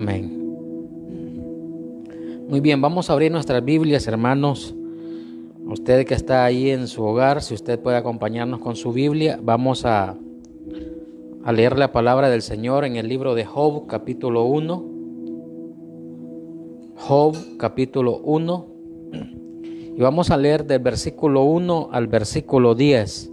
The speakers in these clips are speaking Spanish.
Amén. Muy bien, vamos a abrir nuestras Biblias, hermanos. Usted que está ahí en su hogar, si usted puede acompañarnos con su Biblia, vamos a leer la palabra del Señor en el libro de Job, capítulo 1. Job, capítulo 1. Y vamos a leer del versículo 1 al versículo 10.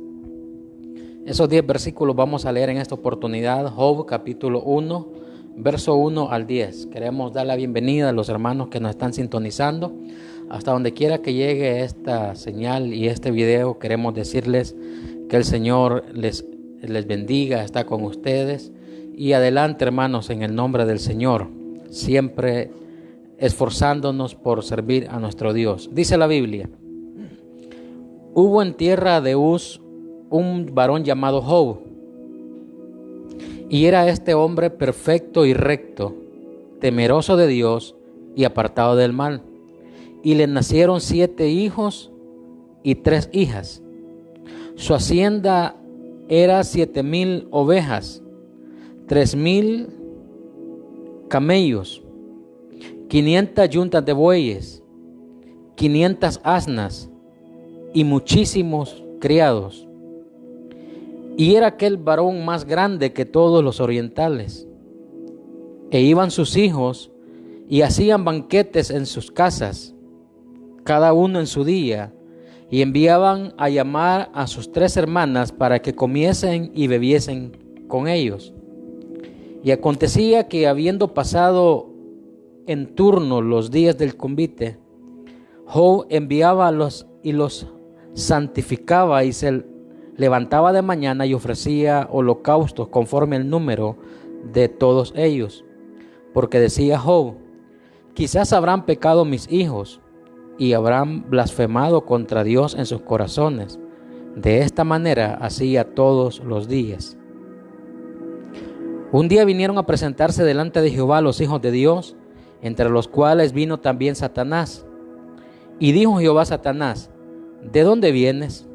Esos 10 versículos vamos a leer en esta oportunidad. Job, capítulo 1, verso 1 al 10. Queremos dar la bienvenida a los hermanos que nos están sintonizando. Hasta donde quiera que llegue esta señal y este video, queremos decirles que el Señor les bendiga, está con ustedes. Y adelante, hermanos, en el nombre del Señor, siempre esforzándonos por servir a nuestro Dios. Dice la Biblia: hubo en tierra de Uz un varón llamado Job, y era este hombre perfecto y recto, temeroso de Dios y apartado del mal. Y le nacieron 7 hijos y 3 hijas. Su hacienda era 7,000 ovejas, 3,000 camellos, 500 yuntas de bueyes, 500 asnas y muchísimos criados. Y era aquel varón más grande que todos los orientales. E iban sus hijos y hacían banquetes en sus casas, cada uno en su día, y enviaban a llamar a sus 3 hermanas para que comiesen y bebiesen con ellos. Y acontecía que, habiendo pasado en turno los días del convite, Job enviaba a los santificaba, y se levantaba de mañana y ofrecía holocaustos conforme el número de todos ellos. Porque decía Job: quizás habrán pecado mis hijos y habrán blasfemado contra Dios en sus corazones. De esta manera hacía todos los días. Un día vinieron a presentarse delante de Jehová los hijos de Dios, entre los cuales vino también Satanás. Y dijo Jehová a Satanás: ¿de dónde vienes?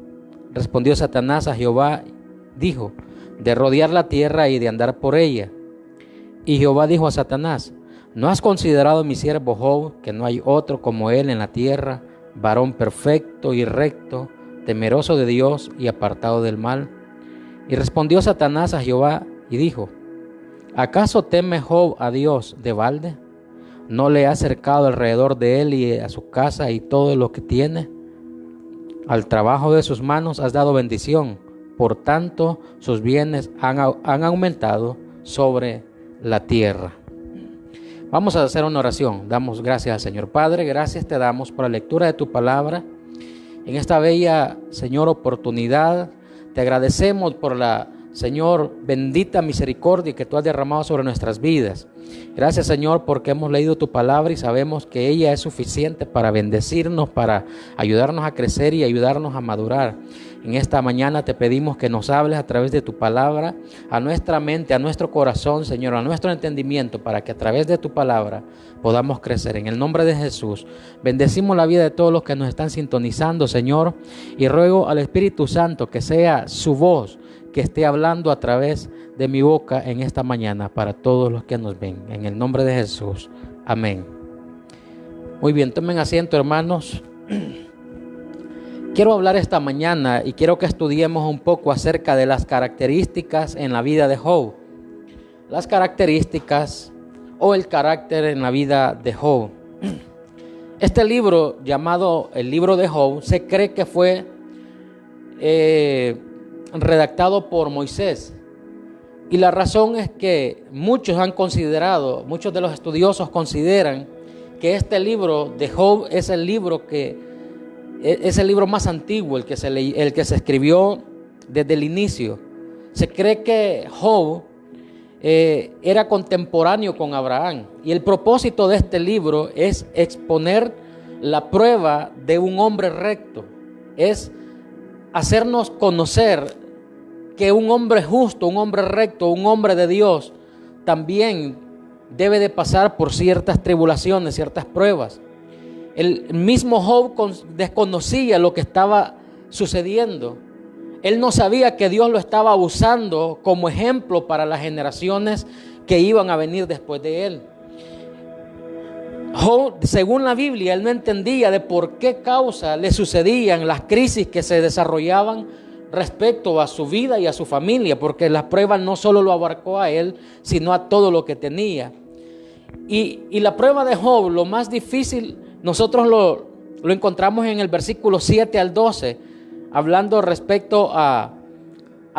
Respondió Satanás a Jehová, dijo: de rodear la tierra y de andar por ella. Y Jehová dijo a Satanás: ¿no has considerado mi siervo Job, que no hay otro como él en la tierra, varón perfecto y recto, temeroso de Dios y apartado del mal? Y respondió Satanás a Jehová y dijo: ¿acaso teme Job a Dios de balde? ¿No le ha cercado alrededor de él y a su casa y todo lo que tiene? Al trabajo de sus manos has dado bendición, por tanto sus bienes han aumentado sobre la tierra. Vamos a hacer una oración. Damos gracias al Señor. Padre, gracias te damos por la lectura de tu palabra. En esta bella, Señor, oportunidad, te agradecemos por la, Señor, bendita misericordia que tú has derramado sobre nuestras vidas. Gracias, Señor, porque hemos leído tu palabra y sabemos que ella es suficiente para bendecirnos, para ayudarnos a crecer y ayudarnos a madurar. En esta mañana te pedimos que nos hables a través de tu palabra, a nuestra mente, a nuestro corazón, Señor, a nuestro entendimiento, para que a través de tu palabra podamos crecer. En el nombre de Jesús, bendecimos la vida de todos los que nos están sintonizando, Señor, y ruego al Espíritu Santo que sea su voz que esté hablando a través de mi boca en esta mañana para todos los que nos ven. En el nombre de Jesús. Amén. Muy bien, tomen asiento, hermanos. Quiero hablar esta mañana y quiero que estudiemos un poco acerca de las características en la vida de Job. Las características o el carácter en la vida de Job. Este libro, llamado el libro de Job, se cree que fue redactado por Moisés. Y la razón es que muchos de los estudiosos consideran que este libro de Job es el libro más antiguo, el que se escribió desde el inicio. Se cree que Job era contemporáneo con Abraham, y el propósito de este libro es exponer la prueba de un hombre recto, es hacernos conocer que un hombre justo, un hombre recto, un hombre de Dios también debe de pasar por ciertas tribulaciones, ciertas pruebas. El mismo Job desconocía lo que estaba sucediendo. Él no sabía que Dios lo estaba usando como ejemplo para las generaciones que iban a venir después de él. Job, según la Biblia, él no entendía de por qué causa le sucedían las crisis que se desarrollaban respecto a su vida y a su familia, porque las pruebas no solo lo abarcó a él, sino a todo lo que tenía. Y la prueba de Job, lo más difícil, nosotros lo encontramos en el versículo 7 al 12, hablando respecto a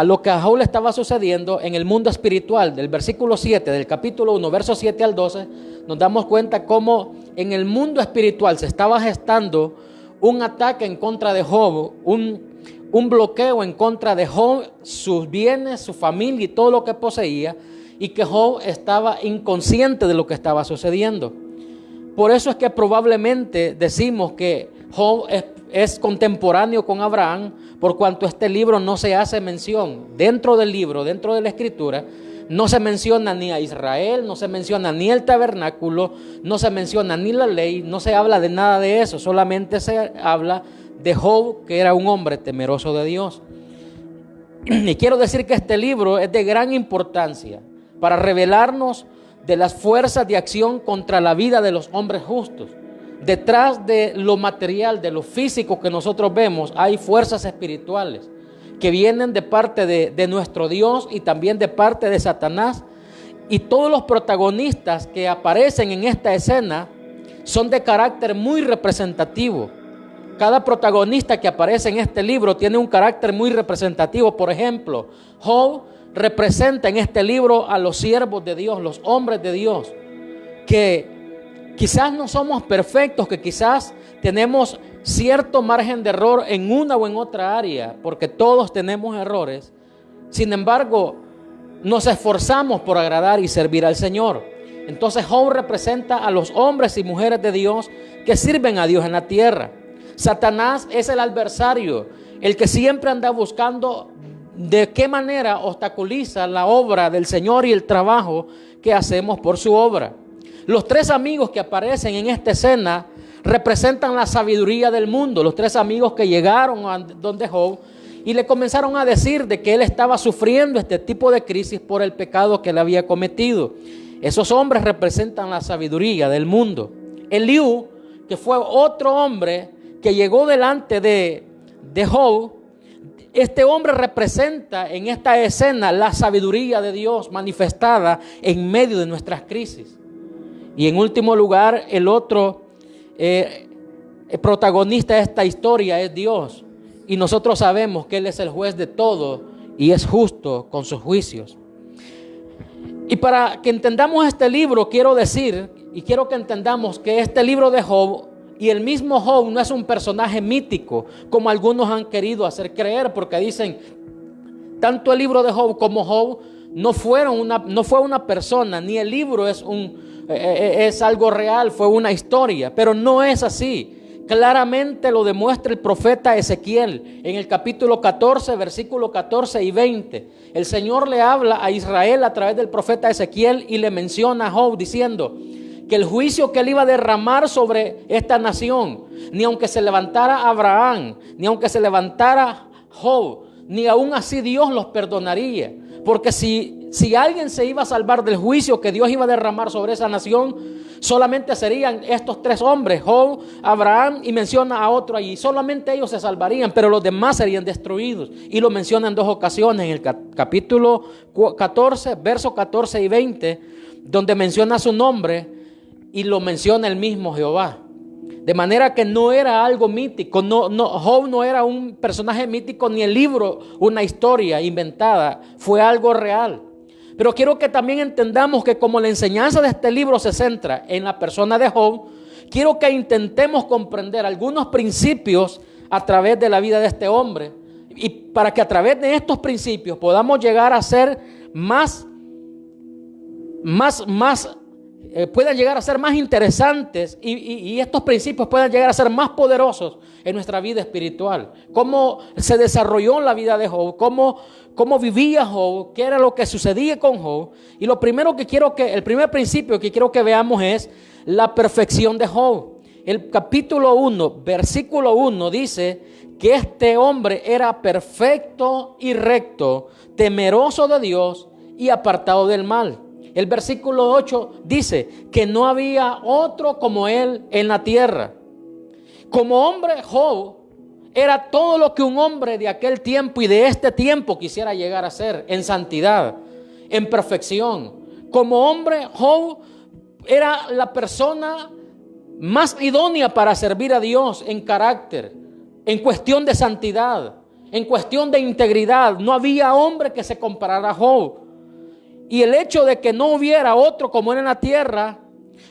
lo que a Job le estaba sucediendo en el mundo espiritual. Del versículo 7 del capítulo 1, versos 7 al 12, nos damos cuenta cómo en el mundo espiritual se estaba gestando un ataque en contra de Job, un bloqueo en contra de Job, sus bienes, su familia y todo lo que poseía, y que Job estaba inconsciente de lo que estaba sucediendo. Por eso es que probablemente decimos que Job es contemporáneo con Abraham, por cuanto este libro no se hace mención. Dentro del libro, dentro de la escritura, no se menciona ni a Israel, no se menciona ni el tabernáculo, no se menciona ni la ley, no se habla de nada de eso, solamente se habla de Job, que era un hombre temeroso de Dios. Y quiero decir que este libro es de gran importancia para revelarnos de las fuerzas de acción contra la vida de los hombres justos. Detrás de lo material, de lo físico que nosotros vemos, hay fuerzas espirituales que vienen de parte de nuestro Dios y también de parte de Satanás. Y todos los protagonistas que aparecen en esta escena son de carácter muy representativo. Cada protagonista que aparece en este libro tiene un carácter muy representativo. Por ejemplo, Job representa en este libro a los siervos de Dios, los hombres de Dios, que quizás no somos perfectos, que quizás tenemos cierto margen de error en una o en otra área, porque todos tenemos errores. Sin embargo, nos esforzamos por agradar y servir al Señor. Entonces Job representa a los hombres y mujeres de Dios que sirven a Dios en la tierra. Satanás es el adversario, el que siempre anda buscando de qué manera obstaculiza la obra del Señor y el trabajo que hacemos por su obra. Los tres amigos que aparecen en esta escena representan la sabiduría del mundo. Los tres amigos que llegaron a donde Job y le comenzaron a decir de que él estaba sufriendo este tipo de crisis por el pecado que él había cometido. Esos hombres representan la sabiduría del mundo. Eliú, que fue otro hombre que llegó delante de Job, este hombre representa en esta escena la sabiduría de Dios manifestada en medio de nuestras crisis. Y en último lugar, el otro protagonista de esta historia es Dios. Y nosotros sabemos que Él es el juez de todo y es justo con sus juicios. Y para que entendamos este libro, quiero decir, y quiero que entendamos que este libro de Job y el mismo Job no es un personaje mítico, como algunos han querido hacer creer, porque dicen, tanto el libro de Job como Job no fue una persona, ni el libro es algo real, fue una historia, pero no es así. Claramente lo demuestra el profeta Ezequiel en el capítulo 14, versículo 14 y 20. El Señor le habla a Israel a través del profeta Ezequiel y le menciona a Job diciendo que el juicio que él iba a derramar sobre esta nación, ni aunque se levantara Abraham, ni aunque se levantara Job, ni aún así Dios los perdonaría. Porque si alguien se iba a salvar del juicio que Dios iba a derramar sobre esa nación, solamente serían estos tres hombres, Job, Abraham, y menciona a otro allí. Solamente ellos se salvarían, pero los demás serían destruidos. Y lo menciona en dos ocasiones, en el capítulo 14, versos 14 y 20, donde menciona su nombre y lo menciona el mismo Jehová. De manera que no era algo mítico, Job no era un personaje mítico, ni el libro una historia inventada, fue algo real. Pero quiero que también entendamos que como la enseñanza de este libro se centra en la persona de Job, quiero que intentemos comprender algunos principios a través de la vida de este hombre, y para que a través de estos principios podamos llegar a ser puedan llegar a ser más interesantes y estos principios puedan llegar a ser más poderosos en nuestra vida espiritual. Cómo se desarrolló la vida de Job, cómo vivía Job, qué era lo que sucedía con Job. Y el primer principio que quiero que veamos es la perfección de Job. El capítulo 1, versículo 1 dice que este hombre era perfecto y recto, temeroso de Dios y apartado del mal. El versículo 8 dice que no había otro como él en la tierra. Como hombre, Job era todo lo que un hombre de aquel tiempo y de este tiempo quisiera llegar a ser, en santidad, en perfección. Como hombre, Job era la persona más idónea para servir a Dios en carácter, en cuestión de santidad, en cuestión de integridad. No había hombre que se comparara a Job. Y el hecho de que no hubiera otro como él en la tierra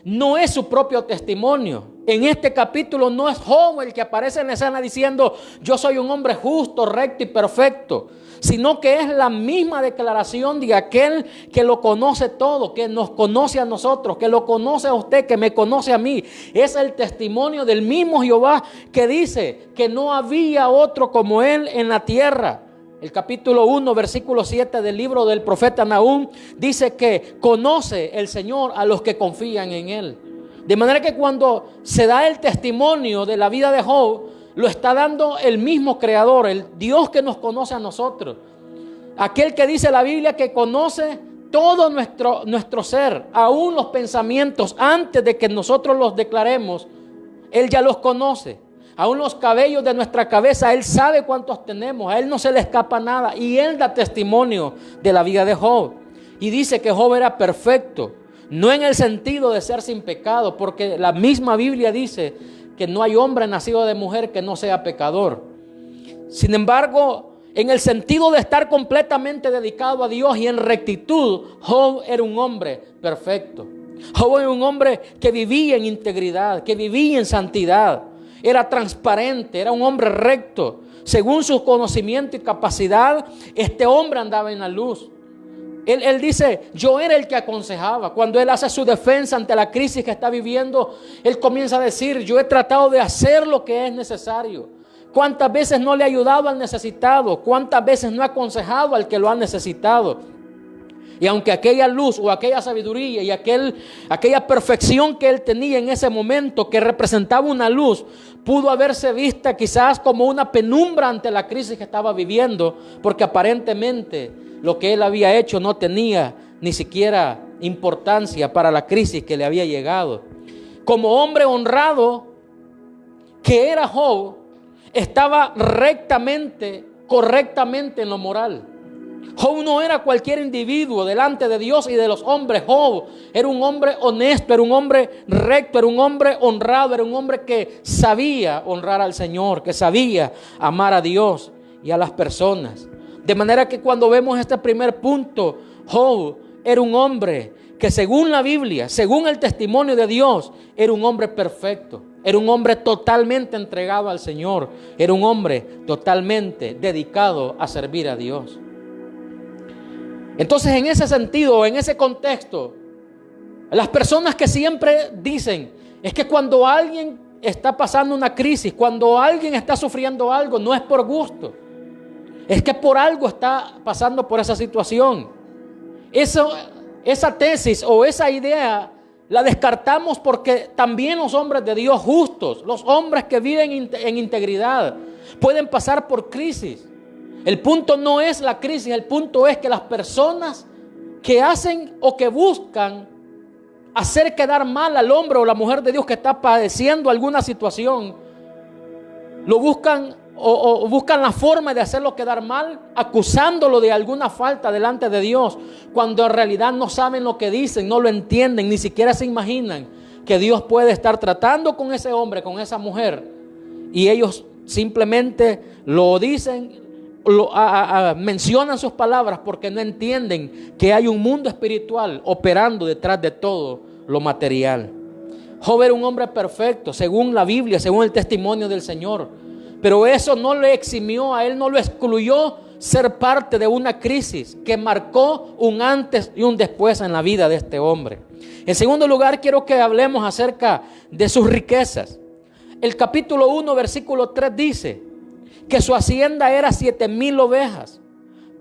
no es su propio testimonio. En este capítulo no es Job el que aparece en la escena diciendo: yo soy un hombre justo, recto y perfecto, sino que es la misma declaración de aquel que lo conoce todo, que nos conoce a nosotros, que lo conoce a usted, que me conoce a mí. Es el testimonio del mismo Jehová que dice que no había otro como él en la tierra. El capítulo 1, versículo 7 del libro del profeta Nahum dice que conoce el Señor a los que confían en él. De manera que cuando se da el testimonio de la vida de Job, lo está dando el mismo Creador, el Dios que nos conoce a nosotros. Aquel que dice la Biblia que conoce todo nuestro ser, aún los pensamientos, antes de que nosotros los declaremos, Él ya los conoce. Aún los cabellos de nuestra cabeza, Él sabe cuántos tenemos, a Él no se le escapa nada. Y Él da testimonio de la vida de Job. Y dice que Job era perfecto, no en el sentido de ser sin pecado, porque la misma Biblia dice que no hay hombre nacido de mujer que no sea pecador. Sin embargo, en el sentido de estar completamente dedicado a Dios y en rectitud, Job era un hombre perfecto. Job era un hombre que vivía en integridad, que vivía en santidad. Era transparente, era un hombre recto. Según su conocimiento y capacidad, este hombre andaba en la luz. Él dice: yo era el que aconsejaba. Cuando él hace su defensa ante la crisis que está viviendo, él comienza a decir: yo he tratado de hacer lo que es necesario. ¿Cuántas veces no le he ayudado al necesitado? ¿Cuántas veces no he aconsejado al que lo ha necesitado? Y aunque aquella luz o aquella sabiduría y aquella perfección que él tenía en ese momento, que representaba una luz, pudo haberse vista quizás como una penumbra ante la crisis que estaba viviendo, porque aparentemente lo que él había hecho no tenía ni siquiera importancia para la crisis que le había llegado. Como hombre honrado que era Job, estaba rectamente, correctamente en lo moral. Job no era cualquier individuo delante de Dios y de los hombres. Job era un hombre honesto, era un hombre recto, era un hombre honrado, era un hombre que sabía honrar al Señor, que sabía amar a Dios y a las personas. De manera que cuando vemos este primer punto, Job era un hombre que según la Biblia, según el testimonio de Dios, era un hombre perfecto. Era un hombre totalmente entregado al Señor. Era un hombre totalmente dedicado a servir a Dios. Entonces, en ese sentido, en ese contexto, las personas que siempre dicen es que cuando alguien está pasando una crisis, cuando alguien está sufriendo algo, no es por gusto, es que por algo está pasando por esa situación. Esa tesis o esa idea la descartamos porque también los hombres de Dios justos, los hombres que viven en integridad, pueden pasar por crisis. El punto no es la crisis, el punto es que las personas que hacen o que buscan hacer quedar mal al hombre o la mujer de Dios que está padeciendo alguna situación, lo buscan o buscan la forma de hacerlo quedar mal, acusándolo de alguna falta delante de Dios, cuando en realidad no saben lo que dicen, no lo entienden, ni siquiera se imaginan que Dios puede estar tratando con ese hombre, con esa mujer, y ellos simplemente lo dicen, mencionan sus palabras porque no entienden que hay un mundo espiritual operando detrás de todo lo material. Job era un hombre perfecto según la Biblia, según el testimonio del Señor, pero eso no le eximió a él, no lo excluyó ser parte de una crisis que marcó un antes y un después en la vida de este hombre. En segundo lugar, quiero que hablemos acerca de sus riquezas. El capítulo 1, versículo 3 dice que su hacienda era 7,000 ovejas,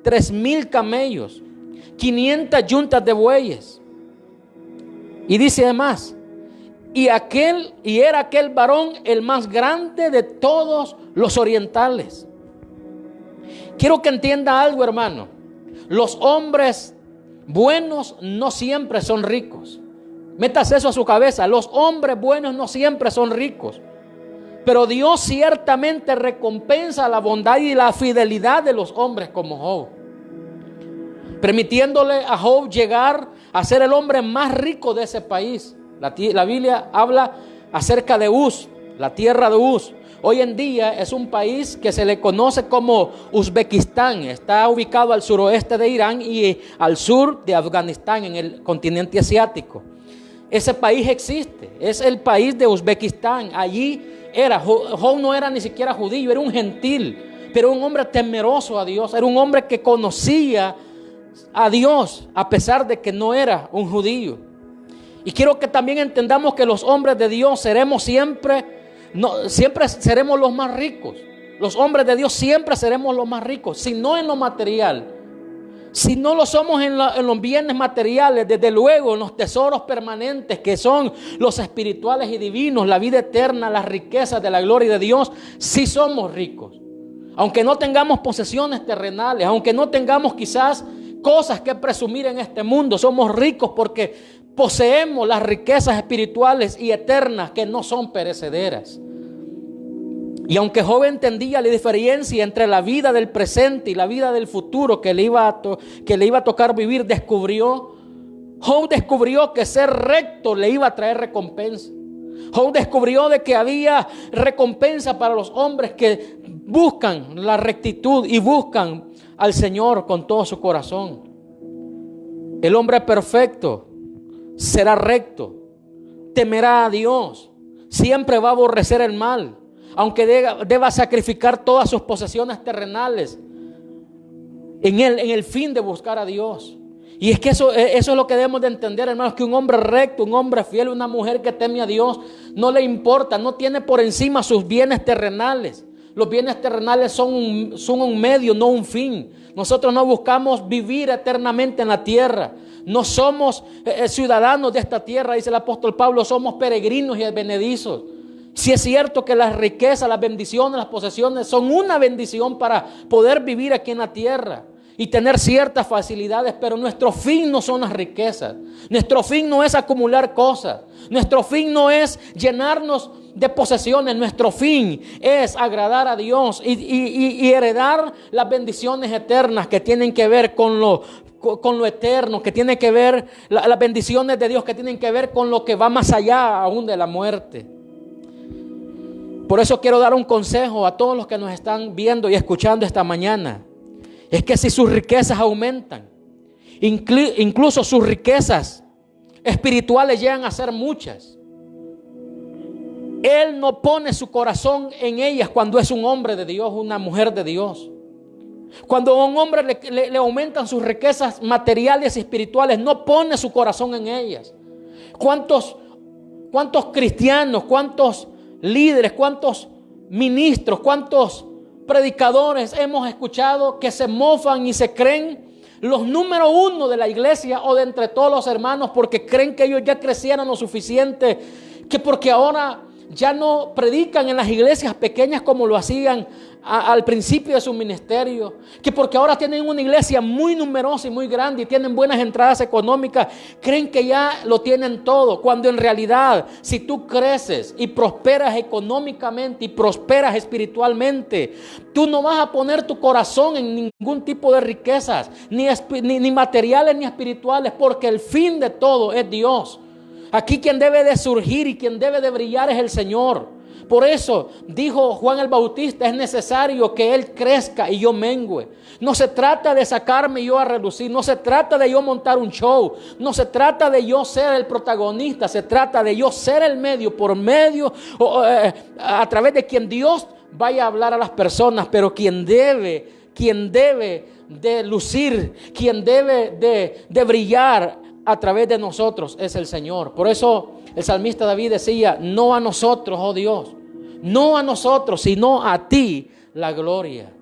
3,000 camellos, 500 yuntas de bueyes. Y dice además, y era aquel varón el más grande de todos los orientales. Quiero que entienda algo, hermano. Los hombres buenos no siempre son ricos. Métase eso a su cabeza. Los hombres buenos no siempre son ricos. Pero Dios ciertamente recompensa la bondad y la fidelidad de los hombres como Job, permitiéndole a Job llegar a ser el hombre más rico de ese país. La Biblia habla acerca de Uz, la tierra de Uz. Hoy en día es un país que se le conoce como Uzbekistán. Está ubicado al suroeste de Irán y al sur de Afganistán, en el continente asiático. Ese país existe, es el país de Uzbekistán. Allí Job no era ni siquiera judío, era un gentil, pero un hombre temeroso a Dios. Era un hombre que conocía a Dios a pesar de que no era un judío. Y quiero que también entendamos que los hombres de Dios siempre seremos los más ricos. Los hombres de Dios siempre seremos los más ricos, si no en lo material. Si no lo somos en los bienes materiales, desde luego en los tesoros permanentes que son los espirituales y divinos, la vida eterna, las riquezas de la gloria de Dios, sí somos ricos. Aunque no tengamos posesiones terrenales, aunque no tengamos quizás cosas que presumir en este mundo, somos ricos porque poseemos las riquezas espirituales y eternas que no son perecederas. Y aunque Job entendía la diferencia entre la vida del presente y la vida del futuro que le iba a tocar vivir, Job descubrió que ser recto le iba a traer recompensa. Job descubrió de que había recompensa para los hombres que buscan la rectitud y buscan al Señor con todo su corazón. El hombre perfecto será recto, temerá a Dios, siempre va a aborrecer el mal. Aunque deba sacrificar todas sus posesiones terrenales en el fin de buscar a Dios. Y es que eso es lo que debemos de entender, hermanos, que un hombre recto, un hombre fiel, una mujer que teme a Dios, no le importa, no tiene por encima sus bienes terrenales. Los bienes terrenales son un medio, no un fin. Nosotros no buscamos vivir eternamente en la tierra. No somos ciudadanos de esta tierra, dice el apóstol Pablo, somos peregrinos y advenedizos. Si es cierto que las riquezas, las bendiciones, las posesiones son una bendición para poder vivir aquí en la tierra y tener ciertas facilidades, pero nuestro fin no son las riquezas. Nuestro fin no es acumular cosas. Nuestro fin no es llenarnos de posesiones. Nuestro fin es agradar a Dios y heredar las bendiciones eternas que tienen que ver con lo eterno, que tiene que ver las bendiciones de Dios, que tienen que ver con lo que va más allá aún de la muerte. Por eso quiero dar un consejo a todos los que nos están viendo y escuchando esta mañana. Es que si sus riquezas aumentan, incluso sus riquezas espirituales llegan a ser muchas, Él no pone su corazón en ellas cuando es un hombre de Dios, una mujer de Dios. Cuando a un hombre le aumentan sus riquezas materiales y espirituales, no pone su corazón en ellas. ¿Cuántos cristianos, cuántos líderes, cuántos ministros, cuántos predicadores hemos escuchado que se mofan y se creen los número uno de la iglesia o de entre todos los hermanos porque creen que ellos ya crecieron lo suficiente, que porque ahora ya no predican en las iglesias pequeñas como lo hacían al principio de su ministerio, que porque ahora tienen una iglesia muy numerosa y muy grande y tienen buenas entradas económicas, creen que ya lo tienen todo, cuando en realidad si tú creces y prosperas económicamente y prosperas espiritualmente, tú no vas a poner tu corazón en ningún tipo de riquezas, ni materiales ni espirituales, porque el fin de todo es Dios. Aquí quien debe de surgir y quien debe de brillar es el Señor. Por eso dijo Juan el Bautista, es necesario que Él crezca y yo mengüe. No se trata de sacarme yo a relucir, no se trata de yo montar un show, no se trata de yo ser el protagonista, se trata de yo ser el medio, a través de quien Dios vaya a hablar a las personas, pero quien debe de lucir, quien debe de brillar a través de nosotros es el Señor. Por eso el salmista David decía, no a nosotros, oh Dios, no a nosotros, sino a ti la gloria.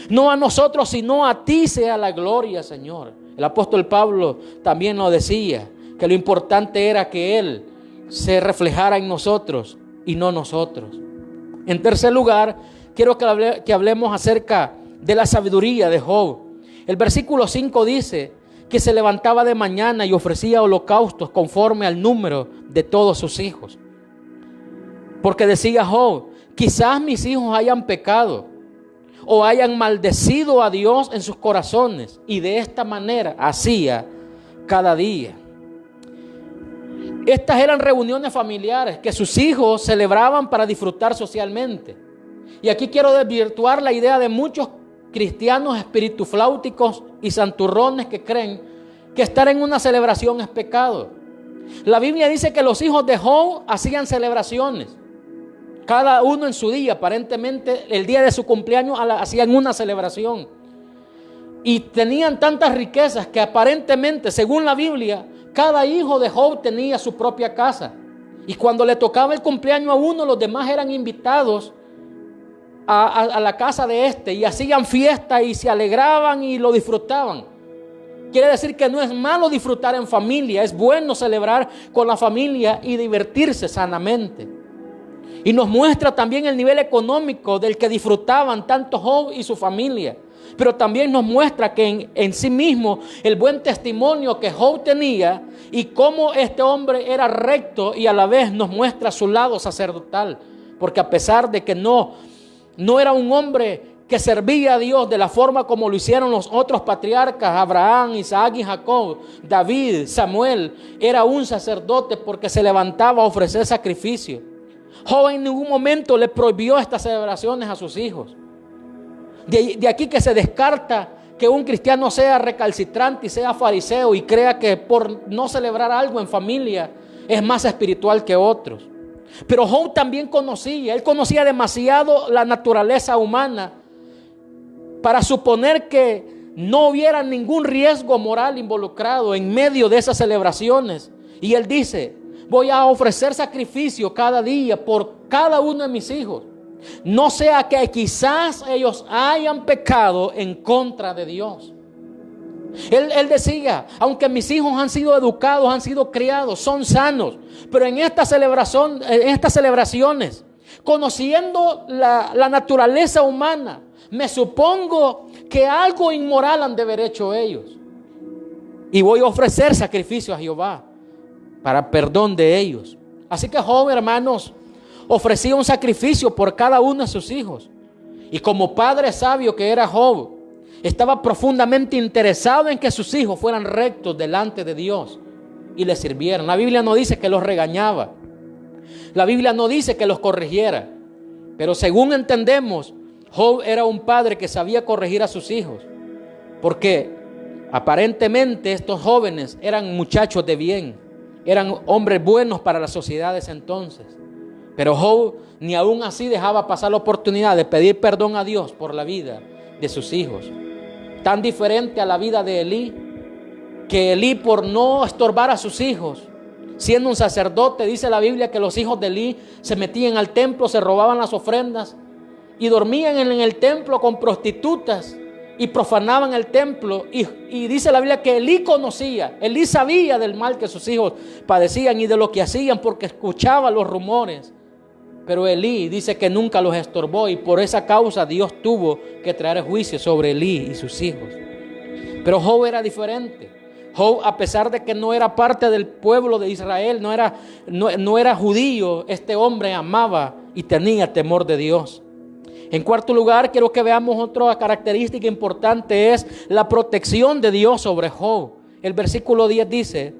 No a nosotros, sino a ti sea la gloria, Señor. El apóstol Pablo también lo decía, que lo importante era que Él se reflejara en nosotros y no nosotros. En tercer lugar, quiero que hablemos acerca de la sabiduría de Job. El versículo 5 dice que se levantaba de mañana y ofrecía holocaustos conforme al número de todos sus hijos. Porque decía Job, quizás mis hijos hayan pecado o hayan maldecido a Dios en sus corazones, y de esta manera hacía cada día. Estas eran reuniones familiares que sus hijos celebraban para disfrutar socialmente. Y aquí quiero desvirtuar la idea de muchos cristianos espiritufláuticos y santurrones que creen que estar en una celebración es pecado. La Biblia dice que los hijos de Job hacían celebraciones, cada uno en su día. Aparentemente el día de su cumpleaños hacían una celebración, y tenían tantas riquezas que aparentemente, según la Biblia, cada hijo de Job tenía su propia casa, y cuando le tocaba el cumpleaños a uno, los demás eran invitados a la casa de este, y hacían fiesta y se alegraban y lo disfrutaban. Quiere decir que no es malo disfrutar en familia, es bueno celebrar con la familia y divertirse sanamente. Y nos muestra también el nivel económico del que disfrutaban tanto Job y su familia. Pero también nos muestra que en sí mismo el buen testimonio que Job tenía y cómo este hombre era recto, y a la vez nos muestra su lado sacerdotal. Porque a pesar de que no era un hombre que servía a Dios de la forma como lo hicieron los otros patriarcas, Abraham, Isaac y Jacob, David, Samuel, era un sacerdote porque se levantaba a ofrecer sacrificio. Job en ningún momento le prohibió estas celebraciones a sus hijos. De aquí que se descarta que un cristiano sea recalcitrante y sea fariseo y crea que por no celebrar algo en familia es más espiritual que otros. Pero Job también conocía demasiado la naturaleza humana para suponer que no hubiera ningún riesgo moral involucrado en medio de esas celebraciones. Y él dice, voy a ofrecer sacrificio cada día por cada uno de mis hijos, no sea que quizás ellos hayan pecado en contra de Dios. Él decía, aunque mis hijos han sido educados, han sido criados, son sanos, pero en esta celebración, en estas celebraciones, conociendo la naturaleza humana, me supongo que algo inmoral han de haber hecho ellos, y voy a ofrecer sacrificio a Jehová para perdón de ellos. Así que Job, hermanos, ofrecía un sacrificio por cada uno de sus hijos, y como padre sabio que era Job, estaba profundamente interesado en que sus hijos fueran rectos delante de Dios y le sirvieran. La Biblia no dice que los regañaba, la Biblia no dice que los corrigiera, pero según entendemos, Job era un padre que sabía corregir a sus hijos, porque aparentemente estos jóvenes eran muchachos de bien, eran hombres buenos para las sociedades entonces. Pero Job ni aún así dejaba pasar la oportunidad de pedir perdón a Dios por la vida de sus hijos. Tan diferente a la vida de Elí, que Elí, por no estorbar a sus hijos, siendo un sacerdote, dice la Biblia que los hijos de Elí se metían al templo, se robaban las ofrendas y dormían en el templo con prostitutas y profanaban el templo. Y dice la Biblia que Elí sabía del mal que sus hijos padecían y de lo que hacían, porque escuchaba los rumores. Pero Elí dice que nunca los estorbó, y por esa causa Dios tuvo que traer juicio sobre Elí y sus hijos. Pero Job era diferente. Job, a pesar de que no era parte del pueblo de Israel, no era judío, este hombre amaba y tenía temor de Dios. En cuarto lugar, quiero que veamos otra característica importante, es la protección de Dios sobre Job. El versículo 10 dice,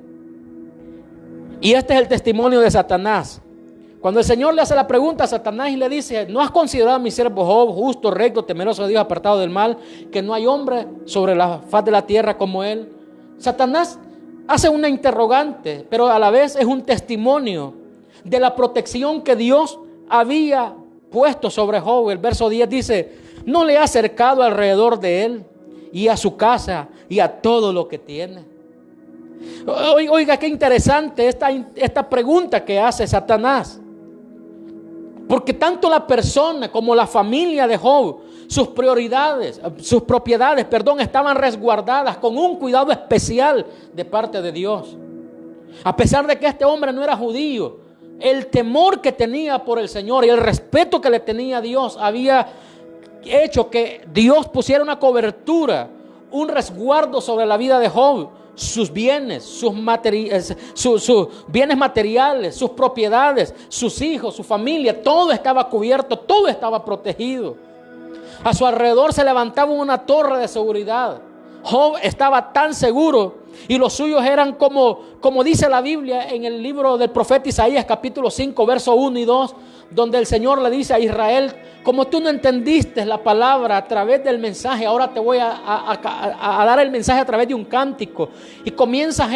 y este es el testimonio de Satanás. Cuando el Señor le hace la pregunta a Satanás y le dice, ¿no has considerado a mi siervo Job justo, recto, temeroso de Dios, apartado del mal, que no hay hombre sobre la faz de la tierra como él? Satanás hace una interrogante, pero a la vez es un testimonio de la protección que Dios había puesto sobre Job. El verso 10 dice, no le ha acercado alrededor de él y a su casa y a todo lo que tiene. Oiga, qué interesante esta pregunta que hace Satanás. Porque tanto la persona como la familia de Job, sus propiedades, estaban resguardadas con un cuidado especial de parte de Dios. A pesar de que este hombre no era judío, el temor que tenía por el Señor y el respeto que le tenía a Dios había hecho que Dios pusiera una cobertura, un resguardo sobre la vida de Job. Sus bienes, sus bienes materiales, sus propiedades, sus hijos, su familia, todo estaba cubierto, todo estaba protegido. A su alrededor se levantaba una torre de seguridad. Job estaba tan seguro y los suyos eran como dice la Biblia en el libro del profeta Isaías capítulo 5 verso 1 y 2, donde el Señor le dice a Israel: como tú no entendiste la palabra a través del mensaje, ahora te voy a dar el mensaje a través de un cántico. Y comienza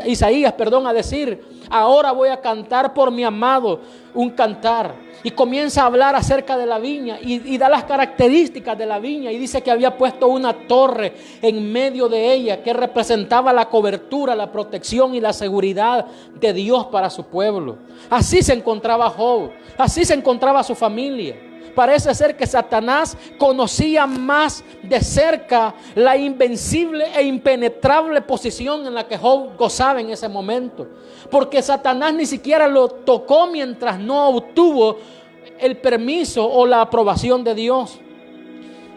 Isaías a decir: ahora voy a cantar por mi amado un cantar. Y comienza a hablar acerca de la viña y da las características de la viña. Y dice que había puesto una torre en medio de ella que representaba la cobertura, la protección y la seguridad de Dios para su pueblo. Así se encontraba Job, así se encontraba su familia. Parece ser que Satanás conocía más de cerca la invencible e impenetrable posición en la que Job gozaba en ese momento. Porque Satanás ni siquiera lo tocó mientras no obtuvo el permiso o la aprobación de Dios.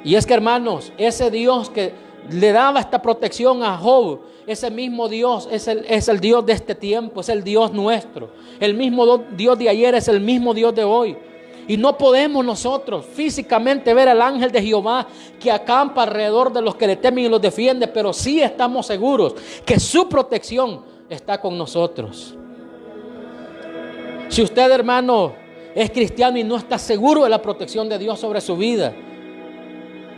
Y es que, hermanos, ese Dios que le daba esta protección a Job, ese mismo Dios es el Dios de este tiempo, es el Dios nuestro. El mismo Dios de ayer es el mismo Dios de hoy. Y no podemos nosotros físicamente ver al ángel de Jehová que acampa alrededor de los que le temen y los defiende, pero sí estamos seguros que su protección está con nosotros. Si usted, hermano, es cristiano y no está seguro de la protección de Dios sobre su vida,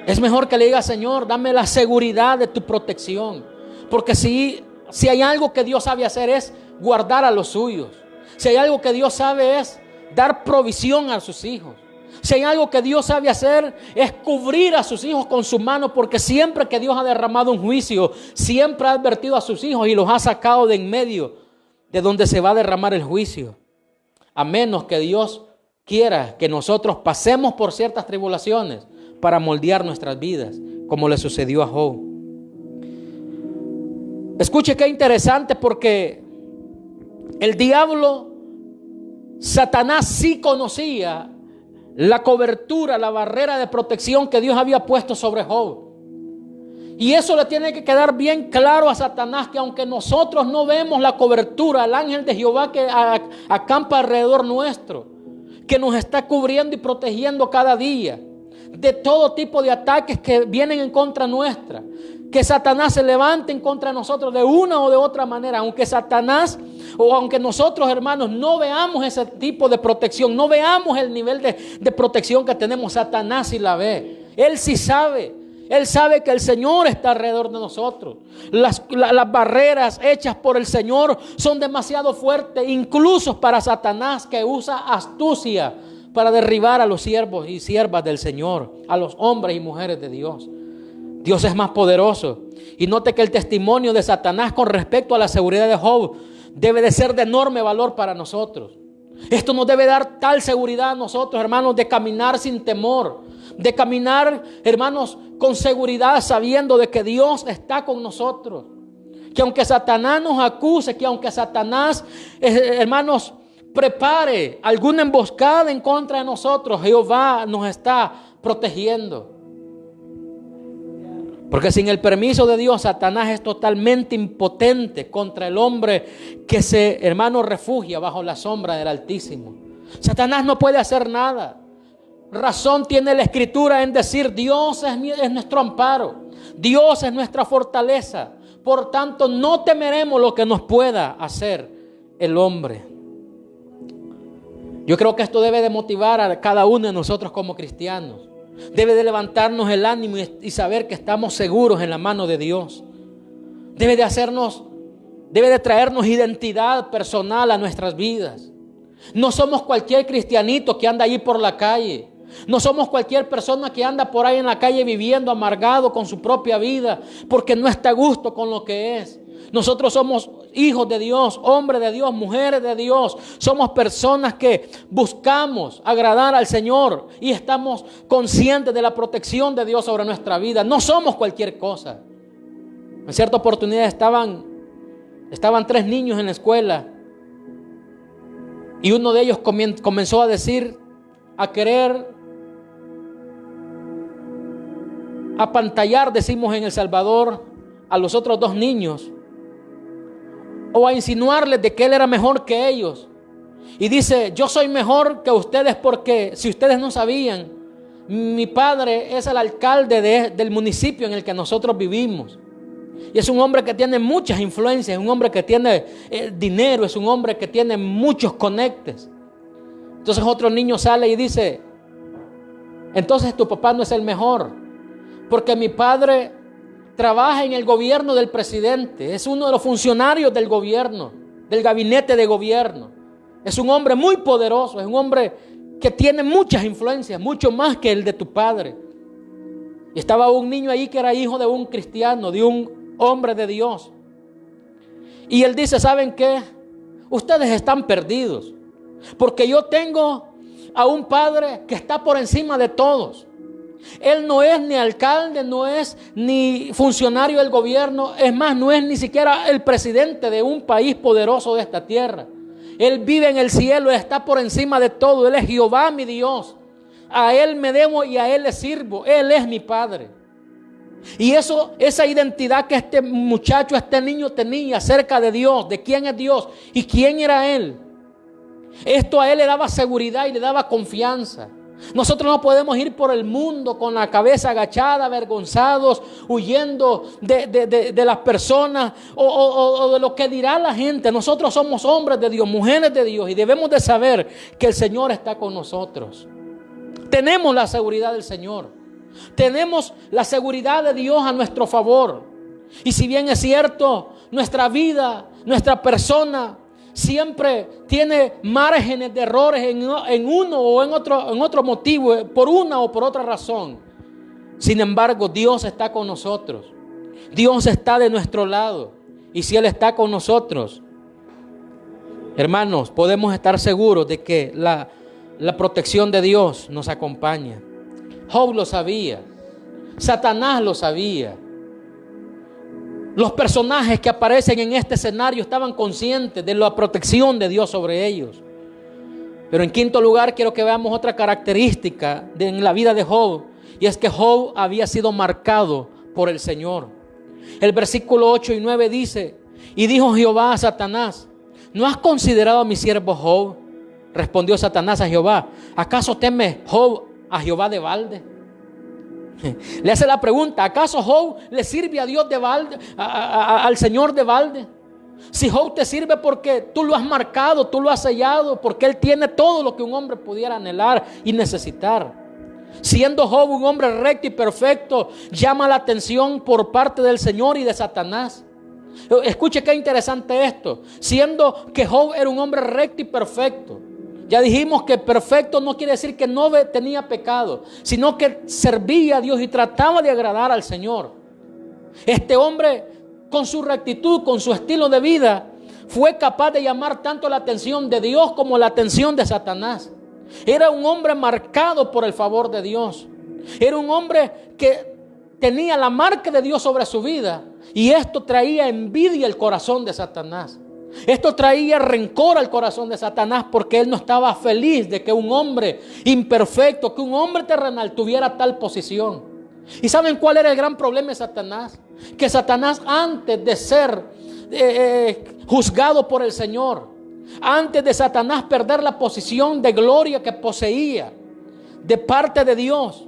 es mejor que le diga: Señor, dame la seguridad de tu protección. Porque si hay algo que Dios sabe hacer es guardar a los suyos. Si hay algo que Dios sabe es dar provisión a sus hijos. Si hay algo que Dios sabe hacer es cubrir a sus hijos con su mano, porque siempre que Dios ha derramado un juicio, siempre ha advertido a sus hijos y los ha sacado de en medio de donde se va a derramar el juicio. A menos que Dios quiera que nosotros pasemos por ciertas tribulaciones para moldear nuestras vidas, como le sucedió a Job. Escuche qué interesante, porque el diablo, Satanás, sí conocía la cobertura, la barrera de protección que Dios había puesto sobre Job. Y eso le tiene que quedar bien claro a Satanás, que aunque nosotros no vemos la cobertura, el ángel de Jehová que acampa alrededor nuestro, que nos está cubriendo y protegiendo cada día de todo tipo de ataques que vienen en contra nuestra, que Satanás se levante en contra de nosotros de una o de otra manera, aunque Satanás o aunque nosotros, hermanos, no veamos ese tipo de protección, no veamos el nivel de protección que tenemos, Satanás sí la ve. Él sí sabe. Él sabe que el Señor está alrededor de nosotros. Las barreras hechas por el Señor son demasiado fuertes, incluso para Satanás, que usa astucia para derribar a los siervos y siervas del Señor, a los hombres y mujeres de Dios. Dios es más poderoso. Y note que el testimonio de Satanás con respecto a la seguridad de Job debe de ser de enorme valor para nosotros. Esto nos debe dar tal seguridad a nosotros, hermanos, de caminar sin temor, de caminar, hermanos, con seguridad, sabiendo de que Dios está con nosotros. Que aunque Satanás nos acuse, que aunque Satanás, hermanos, prepare alguna emboscada en contra de nosotros, Jehová nos está protegiendo. Porque sin el permiso de Dios, Satanás es totalmente impotente contra el hombre que se, hermano, refugia bajo la sombra del Altísimo. Satanás no puede hacer nada. Razón tiene la Escritura en decir: Dios es nuestro amparo, Dios es nuestra fortaleza. Por tanto, no temeremos lo que nos pueda hacer el hombre. Yo creo que esto debe de motivar a cada uno de nosotros como cristianos. Debe de levantarnos el ánimo y saber que estamos seguros en la mano de Dios. Debe de traernos identidad personal a nuestras vidas. No somos cualquier cristianito que anda allí por la calle. No somos cualquier persona que anda por ahí en la calle viviendo amargado con su propia vida porque no está a gusto con lo que es. Nosotros somos hijos de Dios, hombres de Dios, mujeres de Dios. Somos personas que buscamos agradar al Señor y estamos conscientes de la protección de Dios sobre nuestra vida. No somos cualquier cosa. En cierta oportunidad estaban 3 niños en la escuela y uno de ellos comenzó a apantallar, decimos en El Salvador, a los otros dos niños, o a insinuarles de que él era mejor que ellos. Y dice: yo soy mejor que ustedes porque, si ustedes no sabían, mi padre es el alcalde del municipio en el que nosotros vivimos. Y es un hombre que tiene muchas influencias, es un hombre que tiene dinero, es un hombre que tiene muchos conectes. Entonces otro niño sale y dice: entonces tu papá no es el mejor, porque mi padre trabaja en el gobierno del presidente, es uno de los funcionarios del gobierno, del gabinete de gobierno. Es un hombre muy poderoso, es un hombre que tiene muchas influencias, mucho más que el de tu padre. Y estaba un niño ahí que era hijo de un cristiano, de un hombre de Dios. Y él dice: ¿saben qué? Ustedes están perdidos, porque yo tengo a un padre que está por encima de todos. Él no es ni alcalde, no es ni funcionario del gobierno, es más, no es ni siquiera el presidente de un país poderoso de esta tierra. Él vive en el cielo, está por encima de todo. Él es Jehová mi Dios. A Él me debo y a Él le sirvo. Él es mi Padre. Y esa identidad que este muchacho, este niño tenía acerca de Dios, de quién es Dios y quién era Él, esto a él le daba seguridad y le daba confianza. Nosotros no podemos ir por el mundo con la cabeza agachada, avergonzados, huyendo de las personas o de lo que dirá la gente. Nosotros somos hombres de Dios, mujeres de Dios, y debemos de saber que el Señor está con nosotros. Tenemos la seguridad del Señor. Tenemos la seguridad de Dios a nuestro favor. Y si bien es cierto, nuestra vida, nuestra persona siempre tiene márgenes de errores en uno o en otro motivo, por una o por otra razón. Sin embargo, Dios está con nosotros. Dios está de nuestro lado. Y si Él está con nosotros, hermanos, podemos estar seguros de que la protección de Dios nos acompaña. Job lo sabía. Satanás lo sabía. Los personajes que aparecen en este escenario estaban conscientes de la protección de Dios sobre ellos. Pero en quinto lugar, quiero que veamos otra característica en la vida de Job, y es que Job había sido marcado por el Señor. El versículo 8 y 9 dice: y dijo Jehová a Satanás: ¿no has considerado a mi siervo Job? Respondió Satanás a Jehová: ¿acaso teme Job a Jehová de balde? Le hace la pregunta: ¿acaso Job le sirve a Dios de balde, al Señor de balde? Si Job te sirve porque tú lo has marcado, tú lo has sellado, porque él tiene todo lo que un hombre pudiera anhelar y necesitar. Siendo Job un hombre recto y perfecto, llama la atención por parte del Señor y de Satanás. Escuche qué interesante esto. Siendo que Job era un hombre recto y perfecto, ya dijimos que perfecto no quiere decir que no tenía pecado, sino que servía a Dios y trataba de agradar al Señor. Este hombre, con su rectitud, con su estilo de vida, fue capaz de llamar tanto la atención de Dios como la atención de Satanás. Era un hombre marcado por el favor de Dios. Era un hombre que tenía la marca de Dios sobre su vida, y esto traía envidia al corazón de Satanás. Esto traía rencor al corazón de Satanás, porque él no estaba feliz de que un hombre imperfecto, que un hombre terrenal tuviera tal posición. ¿Y saben cuál era el gran problema de Satanás? Que Satanás, antes de ser juzgado por el Señor, antes de Satanás perder la posición de gloria que poseía de parte de Dios,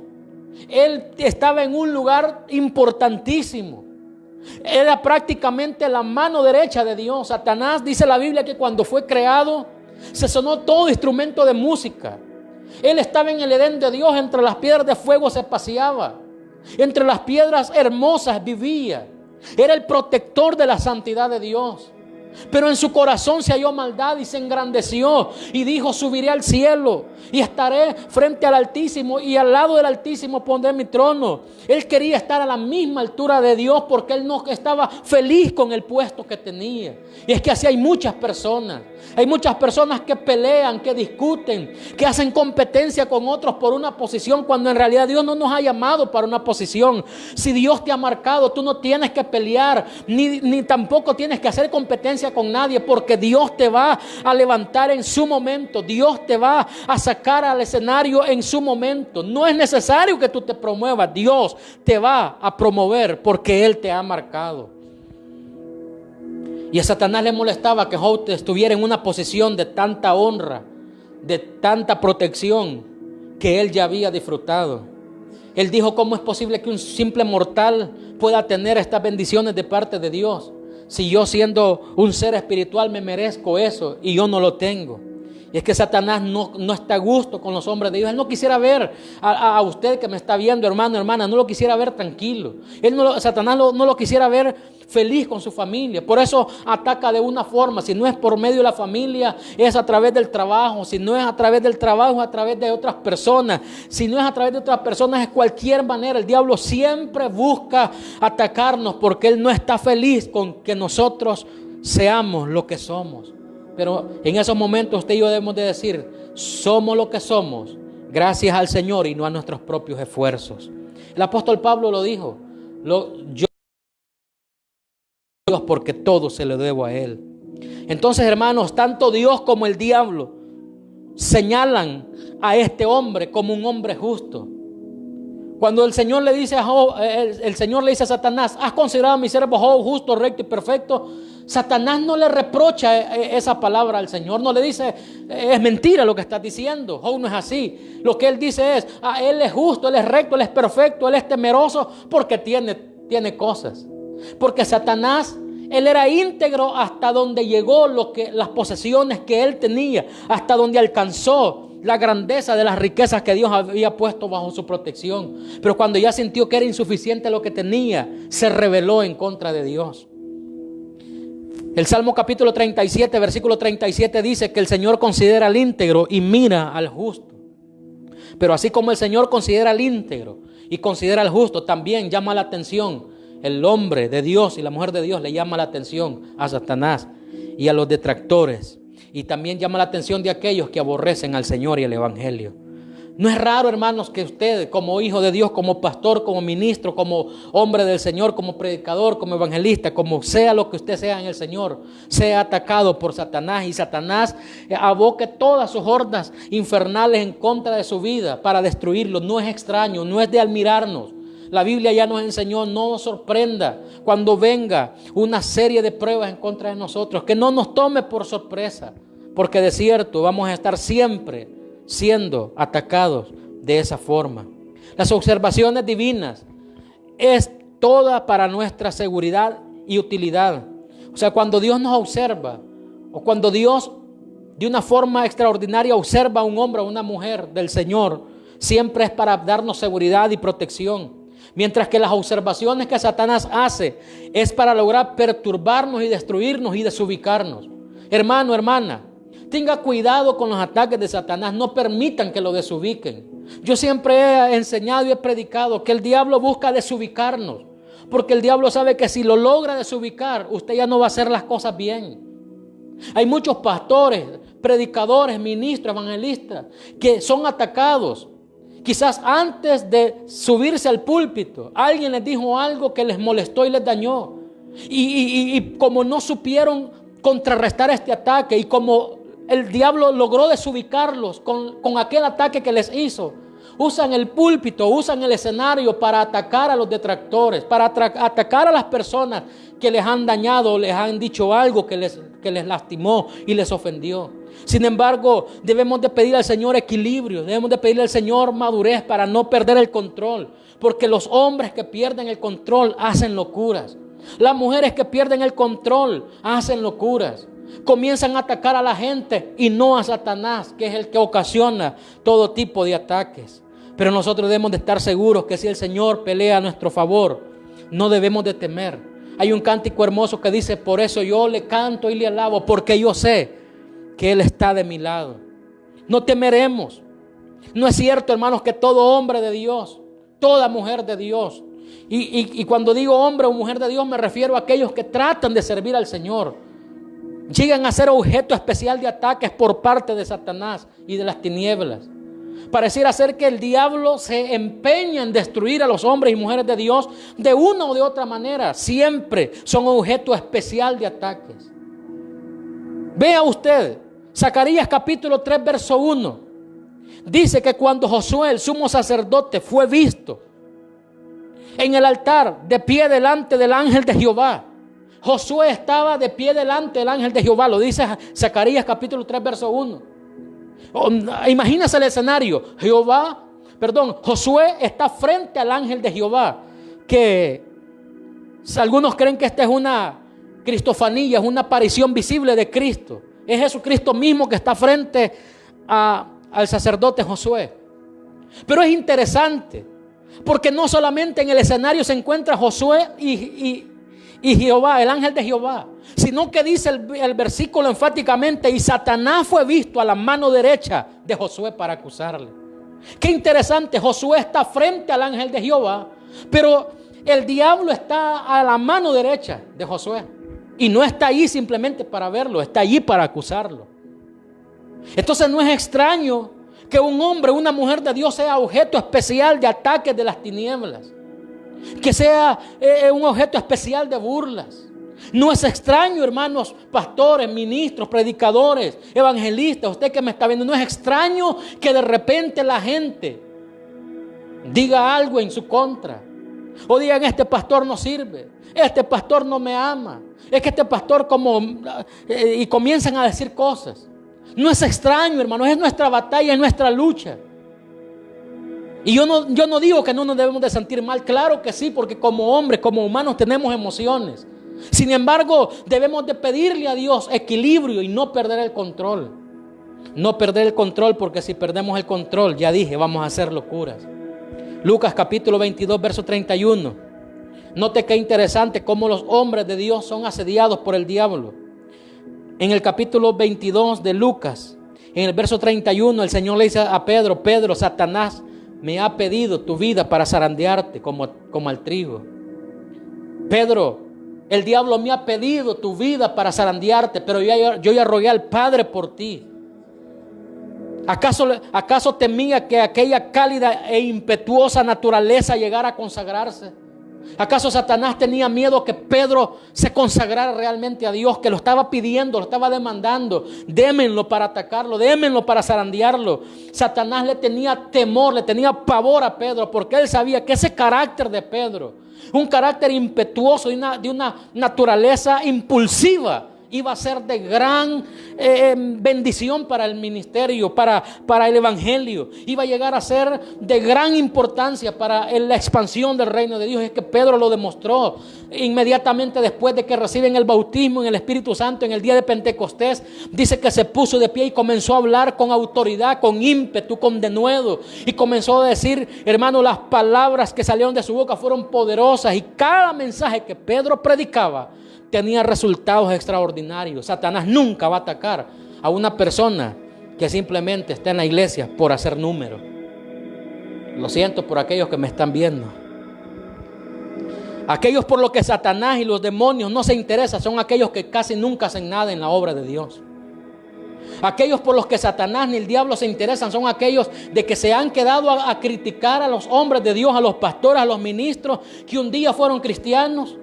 él estaba en un lugar importantísimo. Era prácticamente la mano derecha de Dios. Satanás, dice la Biblia, que cuando fue creado se sonó todo instrumento de música. Él estaba en el Edén de Dios, entre las piedras de fuego se paseaba, entre las piedras hermosas vivía. Era el protector de la santidad de Dios. Pero en su corazón se halló maldad y se engrandeció y dijo: subiré al cielo y estaré frente al Altísimo, y al lado del Altísimo pondré mi trono. Él quería estar a la misma altura de Dios, porque él no estaba feliz con el puesto que tenía. Y es que así hay muchas personas Hay muchas personas que pelean, que discuten, que hacen competencia con otros por una posición, cuando en realidad Dios no nos ha llamado para una posición. Si Dios te ha marcado, tú no tienes que pelear, ni tampoco tienes que hacer competencia con nadie, porque Dios te va a levantar en su momento. Dios te va a sacar al escenario en su momento. No es necesario que tú te promuevas. Dios te va a promover porque Él te ha marcado. Y a Satanás le molestaba que Job estuviera en una posición de tanta honra, de tanta protección que él ya había disfrutado. Él dijo: ¿cómo es posible que un simple mortal pueda tener estas bendiciones de parte de Dios? Si yo, siendo un ser espiritual, me merezco eso y yo no lo tengo. Y es que Satanás no está a gusto con los hombres de Dios. Él no quisiera ver a usted que me está viendo, hermano, hermana, no lo quisiera ver tranquilo. Satanás no lo quisiera ver feliz con su familia. Por eso ataca de una forma. Si no es por medio de la familia, es a través del trabajo. Si no es a través del trabajo, es a través de otras personas. Si no es a través de otras personas, es cualquier manera. El diablo siempre busca atacarnos porque él no está feliz con que nosotros seamos lo que somos. Pero en esos momentos usted y yo debemos de decir: somos lo que somos gracias al Señor y no a nuestros propios esfuerzos. El apóstol Pablo lo dijo: yo Dios, porque todo se lo debo a Él. Entonces, hermanos, tanto Dios como el diablo señalan a este hombre como un hombre justo. Cuando el Señor le dice a Job, el Señor le dice a Satanás: ¿has considerado a mi siervo Job justo, recto y perfecto? Satanás no le reprocha esa palabra al Señor, no le dice: es mentira lo que estás diciendo, Job no es así. Lo que él dice es: él es justo, él es recto, él es perfecto, él es temeroso porque tiene cosas. Porque Satanás, él era íntegro hasta donde llegó las posesiones que él tenía, hasta donde alcanzó la grandeza de las riquezas que Dios había puesto bajo su protección. Pero cuando ya sintió que era insuficiente lo que tenía, se rebeló en contra de Dios. El Salmo capítulo 37, versículo 37 dice que el Señor considera al íntegro y mira al justo. Pero así como el Señor considera al íntegro y considera al justo, también llama la atención. El hombre de Dios y la mujer de Dios le llama la atención a Satanás y a los detractores. Y también llama la atención de aquellos que aborrecen al Señor y el Evangelio. No es raro, hermanos, que usted, como hijo de Dios, como pastor, como ministro, como hombre del Señor, como predicador, como evangelista, como sea lo que usted sea en el Señor, sea atacado por Satanás, y Satanás aboque todas sus hordas infernales en contra de su vida para destruirlo. No es extraño, no es de admirarnos. La Biblia ya nos enseñó: no nos sorprenda cuando venga una serie de pruebas en contra de nosotros, que no nos tome por sorpresa, porque de cierto vamos a estar siempre siendo atacados de esa forma. Las observaciones divinas es toda para nuestra seguridad y utilidad. O sea, cuando Dios nos observa, o cuando Dios de una forma extraordinaria observa a un hombre o una mujer del Señor, siempre es para darnos seguridad y protección. Mientras que las observaciones que Satanás hace es para lograr perturbarnos y destruirnos y desubicarnos. Hermano, hermana, tenga cuidado con los ataques de Satanás. No permitan que lo desubiquen. Yo siempre he enseñado y he predicado que el diablo busca desubicarnos, porque el diablo sabe que si lo logra desubicar, usted ya no va a hacer las cosas bien. Hay muchos pastores, predicadores, ministros, evangelistas que son atacados. Quizás antes de subirse al púlpito, alguien les dijo algo que les molestó y les dañó. Y como no supieron contrarrestar este ataque, y como el diablo logró desubicarlos con aquel ataque que les hizo, usan el púlpito, usan el escenario para atacar a los detractores, para atacar a las personas que les han dañado, les han dicho algo que les lastimó y les ofendió. Sin embargo, debemos de pedir al Señor equilibrio, debemos de pedirle al Señor madurez para no perder el control, porque los hombres que pierden el control hacen locuras. Las mujeres que pierden el control hacen locuras. Comienzan a atacar a la gente y no a Satanás, que es el que ocasiona todo tipo de ataques. Pero nosotros debemos de estar seguros que si el Señor pelea a nuestro favor, no debemos de temer. Hay un cántico hermoso que dice: por eso yo le canto y le alabo, porque yo sé que Él está de mi lado. No temeremos. No es cierto, hermanos, que todo hombre de Dios, toda mujer de Dios, y cuando digo hombre o mujer de Dios me refiero a aquellos que tratan de servir al Señor, llegan a ser objeto especial de ataques por parte de Satanás y de las tinieblas. Pareciera ser que el diablo se empeña en destruir a los hombres y mujeres de Dios de una o de otra manera. Siempre son objeto especial de ataques. Vea usted, Zacarías capítulo 3, verso 1. Dice que cuando Josué, el sumo sacerdote, fue visto en el altar de pie delante del ángel de Jehová. Josué estaba de pie delante del ángel de Jehová. Lo dice Zacarías capítulo 3, verso 1. Imagínese el escenario. Josué está frente al ángel de Jehová, que algunos creen que esta es una cristofanía, es una aparición visible de Cristo. Es Jesucristo mismo que está frente al sacerdote Josué. Pero es interesante, porque no solamente en el escenario se encuentra Josué y Jehová, el ángel de Jehová, sino que dice el versículo enfáticamente: y Satanás fue visto a la mano derecha de Josué para acusarle. Qué interesante, Josué está frente al ángel de Jehová, pero el diablo está a la mano derecha de Josué. Y no está ahí simplemente para verlo, está allí para acusarlo. Entonces no es extraño que un hombre, una mujer de Dios sea objeto especial de ataques de las tinieblas, que sea un objeto especial de burlas. No es extraño, hermanos pastores, ministros, predicadores, evangelistas, usted que me está viendo, no es extraño que de repente la gente diga algo en su contra, o digan: este pastor no sirve, este pastor no me ama, es que este pastor y comienzan a decir cosas. No es extraño, hermanos, es nuestra batalla, es nuestra lucha. Y yo no digo que no nos debemos de sentir mal, claro que sí, porque como hombres, como humanos tenemos emociones. Sin embargo, debemos de pedirle a Dios equilibrio y no perder el control. No perder el control, porque si perdemos el control, ya dije, vamos a hacer locuras. Lucas capítulo 22, verso 31. Note qué interesante cómo los hombres de Dios son asediados por el diablo. En el capítulo 22 de Lucas, en el verso 31, el Señor le dice a Pedro: Pedro, Satanás me ha pedido tu vida para zarandearte como al trigo. Pedro, el diablo me ha pedido tu vida para zarandearte, pero yo ya rogué al Padre por ti. ¿Acaso temía que aquella cálida e impetuosa naturaleza llegara a consagrarse? ¿Acaso Satanás tenía miedo que Pedro se consagrara realmente a Dios, que lo estaba pidiendo, lo estaba demandando? Démenlo para atacarlo, démenlo para zarandearlo. Satanás le tenía temor, le tenía pavor a Pedro, porque él sabía que ese carácter de Pedro, un carácter impetuoso de una naturaleza impulsiva, iba a ser de gran bendición para el ministerio, para el evangelio. Iba a llegar a ser de gran importancia para la expansión del reino de Dios. Es que Pedro lo demostró inmediatamente después de que reciben el bautismo en el Espíritu Santo en el día de Pentecostés. Dice que se puso de pie y comenzó a hablar con autoridad, con ímpetu, con denuedo. Y comenzó a decir, hermano, las palabras que salieron de su boca fueron poderosas. Y cada mensaje que Pedro predicaba tenía resultados extraordinarios. Satanás nunca va a atacar a una persona que simplemente está en la iglesia por hacer número. Lo siento por aquellos que me están viendo. Aquellos por los que Satanás y los demonios no se interesan son aquellos que casi nunca hacen nada en la obra de Dios. Aquellos por los que Satanás ni el diablo se interesan son aquellos de que se han quedado a criticar a los hombres de Dios, a los pastores, a los ministros que un día fueron cristianos,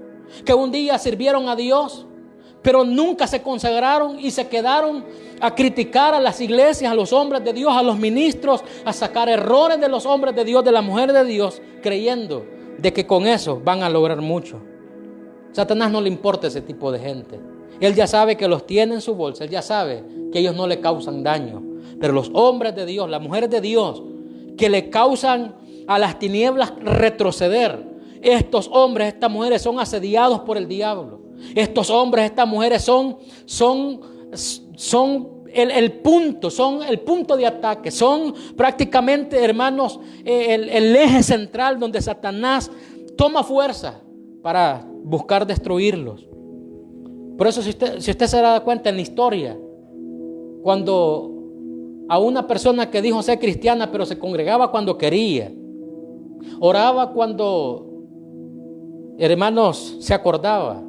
que un día sirvieron a Dios, pero nunca se consagraron y se quedaron a criticar a las iglesias, a los hombres de Dios, a los ministros, a sacar errores de los hombres de Dios, de la mujer de Dios, creyendo de que con eso van a lograr mucho. Satanás no le importa ese tipo de gente. Él ya sabe que los tiene en su bolsa, él ya sabe que ellos no le causan daño. Pero los hombres de Dios, las mujeres de Dios, que le causan a las tinieblas retroceder, estos hombres, estas mujeres son asediados por el diablo. Estos hombres, estas mujeres son el punto de ataque. Son prácticamente, hermanos, el eje central donde Satanás toma fuerza para buscar destruirlos. Por eso, si usted se da cuenta en la historia, cuando a una persona que dijo ser cristiana, pero se congregaba cuando quería, oraba cuando, hermanos, se acordaba,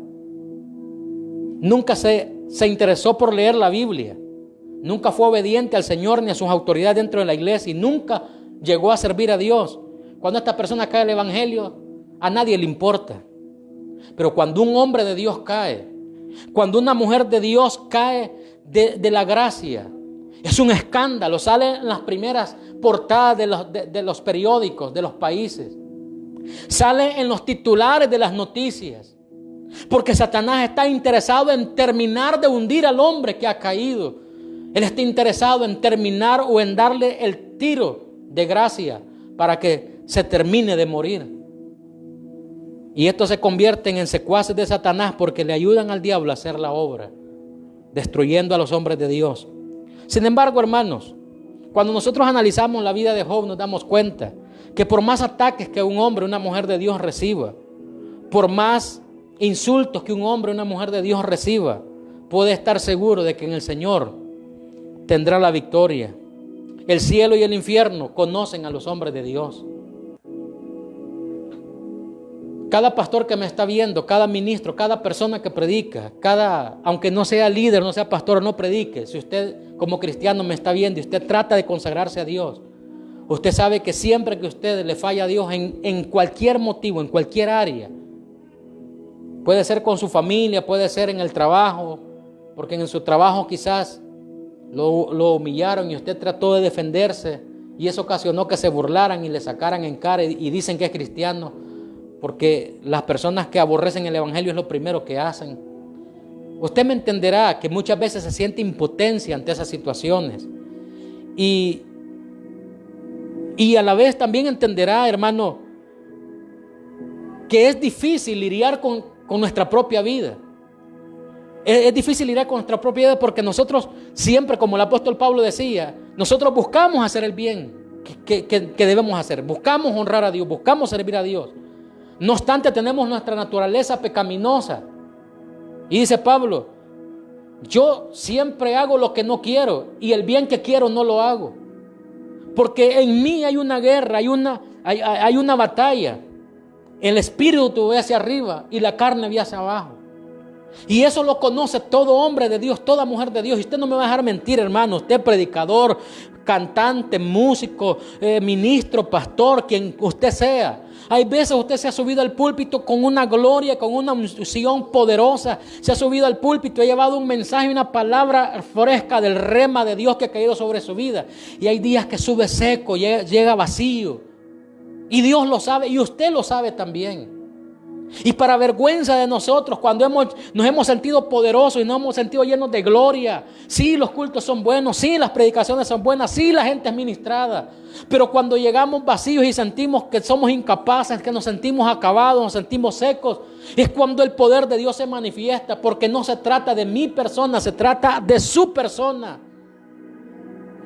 nunca se se interesó por leer la Biblia. Nunca fue obediente al Señor ni a sus autoridades dentro de la iglesia y nunca llegó a servir a Dios. Cuando esta persona cae al evangelio, a nadie le importa. Pero cuando un hombre de Dios cae, cuando una mujer de Dios cae de la gracia, es un escándalo. Sale en las primeras portadas de los periódicos de los países. Sale en los titulares de las noticias. Porque Satanás está interesado en terminar de hundir al hombre que ha caído. Él está interesado en terminar o en darle el tiro de gracia para que se termine de morir. Y estos se convierten en secuaces de Satanás porque le ayudan al diablo a hacer la obra, destruyendo a los hombres de Dios. Sin embargo, hermanos, cuando nosotros analizamos la vida de Job, nos damos cuenta que por más ataques que un hombre o una mujer de Dios reciba, por más insultos que un hombre o una mujer de Dios reciba, puede estar seguro de que en el Señor tendrá la victoria. El cielo y el infierno conocen a los hombres de Dios. Cada pastor que me está viendo, cada ministro, cada persona que predica, aunque no sea líder, no sea pastor o no predique, si usted como cristiano me está viendo y usted trata de consagrarse a Dios, usted sabe que siempre que usted le falla a Dios en cualquier motivo, en cualquier área, puede ser con su familia, puede ser en el trabajo, porque en su trabajo quizás lo humillaron y usted trató de defenderse y eso ocasionó que se burlaran y le sacaran en cara y dicen que es cristiano. Porque las personas que aborrecen el evangelio es lo primero que hacen. Usted me entenderá que muchas veces se siente impotencia ante esas situaciones. Y a la vez también entenderá, hermano, que es difícil lidiar con nuestra propia vida. Es difícil lidiar con nuestra propia vida porque nosotros siempre, como el apóstol Pablo decía, nosotros buscamos hacer el bien que debemos hacer. Buscamos honrar a Dios, buscamos servir a Dios. No obstante, tenemos nuestra naturaleza pecaminosa. Y dice Pablo, yo siempre hago lo que no quiero y el bien que quiero no lo hago. Porque en mí hay una guerra, hay una batalla. El espíritu ve hacia arriba y la carne ve hacia abajo. Y eso lo conoce todo hombre de Dios, toda mujer de Dios. Y usted no me va a dejar mentir, hermano. Usted predicador, cantante, músico, ministro, pastor, quien usted sea. Hay veces usted se ha subido al púlpito con una gloria, con una unción poderosa. Se ha subido al púlpito, ha llevado un mensaje, una palabra fresca del rema de Dios que ha caído sobre su vida. Y hay días que sube seco, llega vacío. Y Dios lo sabe y usted lo sabe también. Y para vergüenza de nosotros, cuando nos hemos sentido poderosos y nos hemos sentido llenos de gloria, sí, los cultos son buenos, sí, las predicaciones son buenas, sí, la gente es ministrada, pero cuando llegamos vacíos y sentimos que somos incapaces, que nos sentimos acabados, nos sentimos secos, es cuando el poder de Dios se manifiesta, porque no se trata de mi persona, se trata de su persona.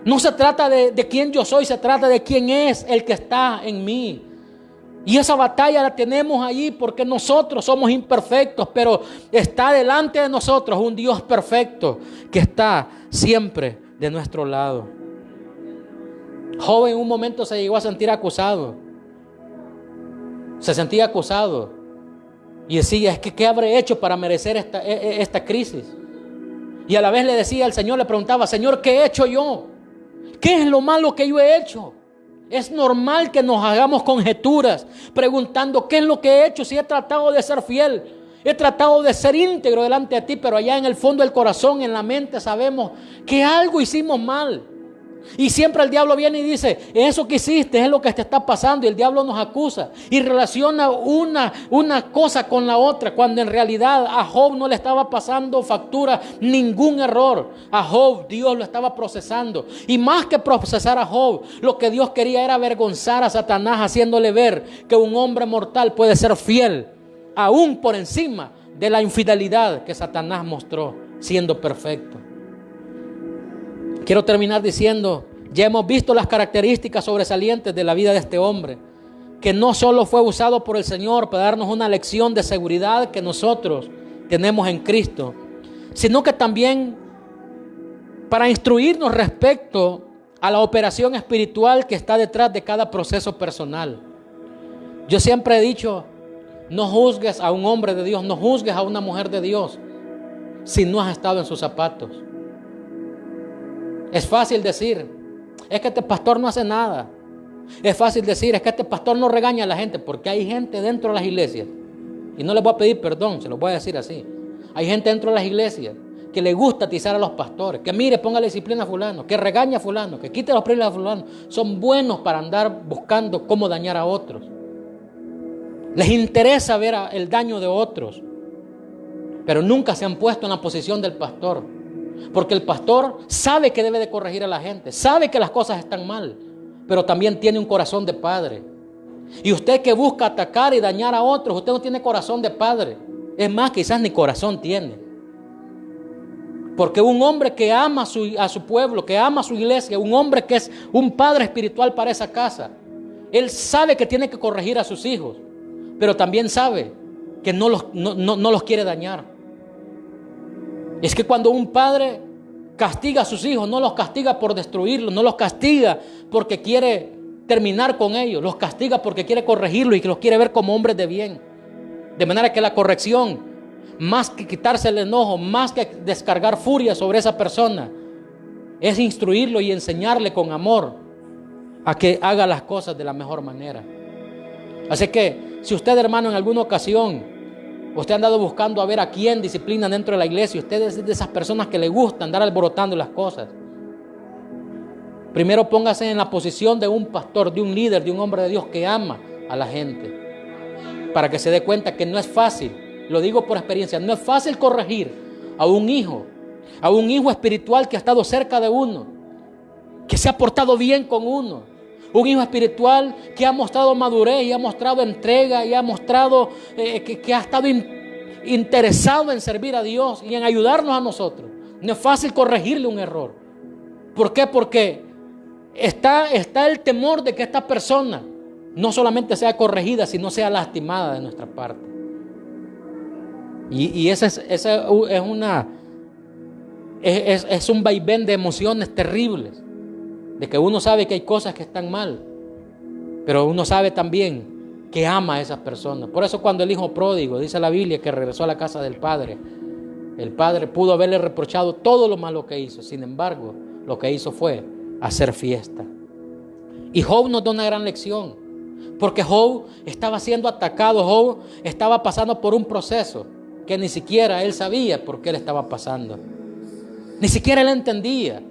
No se trata de quién yo soy, se trata de quién es el que está en mí. Y esa batalla la tenemos allí porque nosotros somos imperfectos, pero está delante de nosotros un Dios perfecto que está siempre de nuestro lado. Job en un momento se llegó a sentir acusado. Se sentía acusado. Y decía, es que ¿qué habré hecho para merecer esta crisis? Y a la vez le decía al Señor, le preguntaba, Señor, ¿qué he hecho yo? ¿Qué es lo malo que yo he hecho? Es normal que nos hagamos conjeturas preguntando qué es lo que he hecho, si he tratado de ser fiel, he tratado de ser íntegro delante de ti, pero allá en el fondo del corazón, en la mente sabemos que algo hicimos mal. Y siempre el diablo viene y dice, eso que hiciste es lo que te está pasando, y el diablo nos acusa y relaciona una cosa con la otra, cuando en realidad a Job no le estaba pasando factura ningún error. A Job Dios lo estaba procesando, y más que procesar a Job, lo que Dios quería era avergonzar a Satanás, haciéndole ver que un hombre mortal puede ser fiel aún por encima de la infidelidad que Satanás mostró siendo perfecto. Quiero terminar diciendo, ya hemos visto las características sobresalientes de la vida de este hombre, que no solo fue usado por el Señor para darnos una lección de seguridad que nosotros tenemos en Cristo, sino que también para instruirnos respecto a la operación espiritual que está detrás de cada proceso personal. Yo siempre he dicho, no juzgues a un hombre de Dios, no juzgues a una mujer de Dios. si no has estado en sus zapatos. Es fácil decir, es que este pastor no hace nada. Es fácil decir, es que este pastor no regaña a la gente, porque hay gente dentro de las iglesias, y no les voy a pedir perdón, se los voy a decir así. Hay gente dentro de las iglesias que le gusta atizar a los pastores, que mire, póngale disciplina a fulano, que regaña a fulano, que quite los privilegios a fulano. Son buenos para andar buscando cómo dañar a otros. Les interesa ver el daño de otros, pero nunca se han puesto en la posición del pastor, porque el pastor sabe que debe de corregir a la gente, sabe que las cosas están mal, pero también tiene un corazón de padre. Y usted que busca atacar y dañar a otros, usted no tiene corazón de padre. Es más, quizás ni corazón tiene. Porque un hombre que ama a su pueblo, que ama a su iglesia, un hombre que es un padre espiritual para esa casa, él sabe que tiene que corregir a sus hijos, pero también sabe que no los quiere dañar. Es que cuando un padre castiga a sus hijos, no los castiga por destruirlos, no los castiga porque quiere terminar con ellos, los castiga porque quiere corregirlos y que los quiere ver como hombres de bien. De manera que la corrección, más que quitarse el enojo, más que descargar furia sobre esa persona, es instruirlo y enseñarle con amor a que haga las cosas de la mejor manera. Así que si usted, hermano, en alguna ocasión usted ha andado buscando a ver a quién disciplina dentro de la iglesia, usted es de esas personas que le gusta andar alborotando las cosas, primero póngase en la posición de un pastor, de un líder, de un hombre de Dios que ama a la gente, para que se dé cuenta que no es fácil. Lo digo por experiencia, no es fácil corregir a un hijo espiritual que ha estado cerca de uno, que se ha portado bien con uno, un hijo espiritual que ha mostrado madurez y ha mostrado entrega y ha mostrado que ha estado interesado en servir a Dios y en ayudarnos a nosotros. No es fácil corregirle un error. ¿Por qué? Porque está el temor de que esta persona no solamente sea corregida, sino sea lastimada de nuestra parte. Y esa es un vaivén de emociones terribles, de que uno sabe que hay cosas que están mal, pero uno sabe también que ama a esas personas. Por eso cuando el hijo pródigo, dice la Biblia, que regresó a la casa del padre, el padre pudo haberle reprochado todo lo malo que hizo. Sin embargo, lo que hizo fue hacer fiesta. Y Job nos da una gran lección, porque Job estaba siendo atacado, Job estaba pasando por un proceso que ni siquiera él sabía por qué él estaba pasando. Ni siquiera él entendía.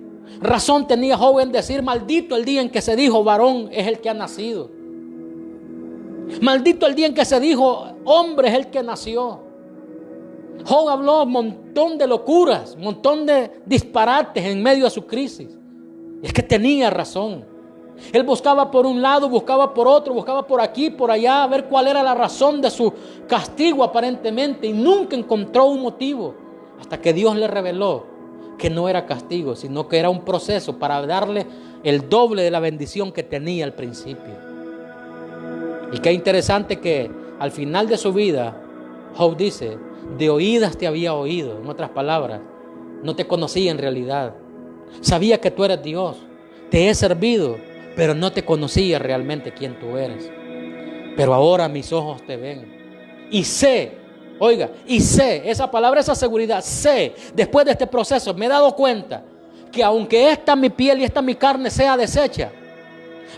Razón tenía Job en decir: maldito el día en que se dijo varón es el que ha nacido. Maldito el día en que se dijo hombre es el que nació. Job habló un montón de locuras, un montón de disparates en medio de su crisis. Es que tenía razón. Él buscaba por un lado, buscaba por otro, buscaba por aquí, por allá, a ver cuál era la razón de su castigo aparentemente, y nunca encontró un motivo, hasta que Dios le reveló que no era castigo, sino que era un proceso para darle el doble de la bendición que tenía al principio. Y qué interesante que al final de su vida, Job dice: de oídas te había oído. En otras palabras, no te conocía en realidad. Sabía que tú eres Dios, te he servido, pero no te conocía realmente quién tú eres. Pero ahora mis ojos te ven. Y sé, oiga, y sé, esa palabra, esa seguridad, sé, después de este proceso, me he dado cuenta que aunque esta mi piel y esta mi carne sea deshecha,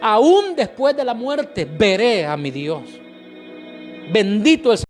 aún después de la muerte veré a mi Dios. Bendito el Señor.